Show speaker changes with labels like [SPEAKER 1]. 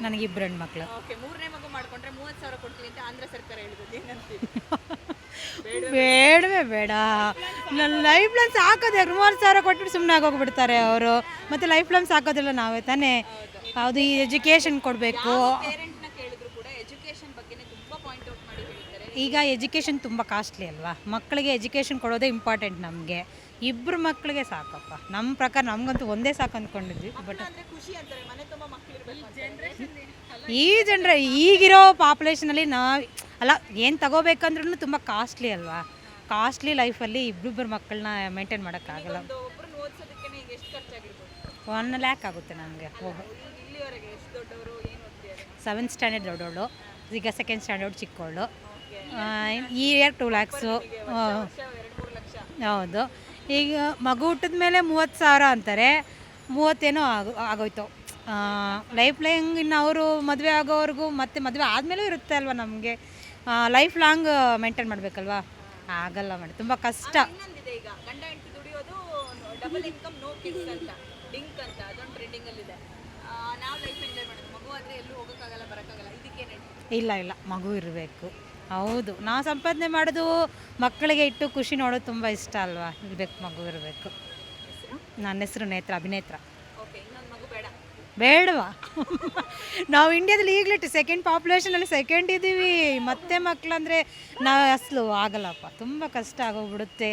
[SPEAKER 1] ನನಗೆ ಇಬ್ಬರು ಹೆಣ್ಮಕ್ಳು.
[SPEAKER 2] ಓಕೆ, ಮೂರನೇ ಮಗು ಮಾಡ್ಕೊಂಡ್ರೆ 30,000 ಕೊಡ್ತೀವಿ ಅಂತ ಆಂಧ್ರ ಸರ್ಕಾರ ಹೇಳಿದ್ರು, ಏನಂತೀವಿ?
[SPEAKER 1] ಬೇಡವೇ ಬೇಡ. ನನ್ನ ಲೈಫ್ ಲಾಂಗ್ ಸಾಕೋದೇ 30,000 ಕೊಟ್ಬಿಟ್ಟು ಸುಮ್ಮನೆ ಆಗೋಗ್ಬಿಡ್ತಾರೆ ಅವರು. ಮತ್ತು ಲೈಫ್ ಲಾಂಗ್ ಸಾಕೋದಿಲ್ಲ ನಾವೇ ತಾನೇ. ಹೌದು, ಈ ಎಜುಕೇಷನ್ ಕೊಡಬೇಕು.
[SPEAKER 2] ಪೇರೆಂಟ್ನ ಕೇಳಿದ್ರು ಕೂಡ ಎಜುಕೇಶನ್ ಬಗ್ಗೆನೇ ತುಂಬಾ ಪಾಯಿಂಟ್ ಔಟ್ ಮಾಡಿ ಹೇಳ್ತಾರೆ.
[SPEAKER 1] ಈಗ ಎಜುಕೇಷನ್ ತುಂಬ ಕಾಸ್ಟ್ಲಿ ಅಲ್ವಾ, ಮಕ್ಕಳಿಗೆ ಎಜುಕೇಷನ್ ಕೊಡೋದೇ ಇಂಪಾರ್ಟೆಂಟ್. ನಮಗೆ ಇಬ್ಬರು ಮಕ್ಕಳಿಗೆ ಸಾಕಪ್ಪ. ನಮ್ಮ ಪ್ರಕಾರ ನಮಗಂತೂ ಒಂದೇ ಸಾಕು ಅಂದ್ಕೊಂಡಿದ್ವಿ. ಬಟ್
[SPEAKER 2] ಅಂದ್ರೆ ಖುಷಿ ಅಂತಾರೆ, ಮನೆ ತುಂಬ ಮಕ್ಕಳು ಇರಬೇಕು.
[SPEAKER 1] ಈಗಿರೋ ಪಾಪ್ಯುಲೇಷನಲ್ಲಿ ಅಲ್ಲ, ಏನು ತಗೋಬೇಕಂದ್ರೂ ತುಂಬ ಕಾಸ್ಟ್ಲಿ ಅಲ್ವಾ. ಕಾಸ್ಟ್ಲಿ ಲೈಫಲ್ಲಿ ಇಬ್ಬರಿಬ್ಬರು ಮಕ್ಕಳನ್ನ ಮೇಂಟೈನ್ ಮಾಡೋಕ್ಕಾಗಲ್ಲ.
[SPEAKER 2] ಒಬ್ಬರನ್ನ ಓದಿಸೋದಕ್ಕೆ ಈಗ ಎಷ್ಟು ಖರ್ಚಾಗಿರ್ಬೋದು?
[SPEAKER 1] 1 ಲ್ಯಾಕ್ ಆಗುತ್ತೆ ನನಗೆ.
[SPEAKER 2] ಇಲ್ಲಿವರೆಗೆ ಎಷ್ಟು ದೊಡ್ಡವರು ಏನು ಓದ್ತಿದ್ದಾರೆ?
[SPEAKER 1] 7th ಸ್ಟ್ಯಾಂಡರ್ಡ್ ದೊಡ್ಡವಳು, ಈಗ 2nd ಸ್ಟ್ಯಾಂಡರ್ಡ್ ಚಿಕ್ಕವಳು. ಈ ಇಯರ್ 2 ಲ್ಯಾಕ್ಸು.
[SPEAKER 2] 2-3 ಲಕ್ಷ.
[SPEAKER 1] ಹೌದು. ಈಗ ಮಗು ಹುಟ್ಟಿದ ಮೇಲೆ 30,000 ಅಂತಾರೆ. 30 ಏನೋ ಆಗೋಯ್ತು. ಲೈಫ್ ಲಾಂಗ್ ಇನ್ನು ಅವರು ಮದುವೆ ಆಗೋವರೆಗೂ ಮತ್ತೆ ಮದುವೆ ಆದಮೇಲೂ ಇರುತ್ತೆ ಅಲ್ವಾ ನಮಗೆ. ಲೈಫ್ ಲಾಂಗ್ ಮೇಂಟೈನ್ ಮಾಡಬೇಕಲ್ವಾ. ಆಗಲ್ಲ ಮಾಡಿ, ತುಂಬ ಕಷ್ಟ.
[SPEAKER 2] ಇನ್ನೊಂದಿದೆ, ಈಗ ಗಂಡ ಹೆಂಡತಿ ದುಡಿಯೋದು ಡಬಲ್ ಇನ್ಕಮ್ ನೋ ಕಿಡ್ಸ್ ಅಂತ, ಡಿಂಕ್ ಅಂತ, ಅದೊಂದು ಟ್ರೆಂಡಿಂಗ್ ಅಲ್ಲಿ ಇದೆ. ನಾವು ಲೈಫ್ ಎಂಜಾಯ್ ಮಾಡೋದು, ಮಗು ಆದರೆ ಎಲ್ಲೂ ಹೋಗೋಕ್ಕಾಗಲ್ಲ, ಬರೋಕ್ಕಾಗಲ್ಲ. ಇದಕ್ಕೇನು ಹೇಳ್ತೀವಿ?
[SPEAKER 1] ಇಲ್ಲ, ಮಗು ಇರಬೇಕು. ಹೌದು, ನಾವು ಸಂಪಾದನೆ ಮಾಡೋದು ಮಕ್ಕಳಿಗೆ ಇಟ್ಟು ಖುಷಿ ನೋಡೋದು ತುಂಬ ಇಷ್ಟ ಅಲ್ವಾ. ಇರಬೇಕು, ಮಗು ಇರಬೇಕು. ನನ್ನ ಹೆಸರು ನೇತ್ರ, ಅಭಿನೇತ್ರ.
[SPEAKER 2] ಓಕೆ, ಇನ್ನೊಂದು ಮಗು ಬೇಡ?
[SPEAKER 1] ಬೇಡವಾ? ನಾವು ಇಂಡಿಯಾದಲ್ಲಿ ಈಗಲೇ 2nd ಪಾಪ್ಯುಲೇಷನಲ್ಲಿ 2nd ಇದ್ದೀವಿ. ಮತ್ತೆ ಮಕ್ಕಳಂದರೆ ನಾವು ಅಸಲು ಆಗಲ್ಲಪ್ಪ, ತುಂಬ ಕಷ್ಟ ಆಗೋಗ್ಬಿಡುತ್ತೆ.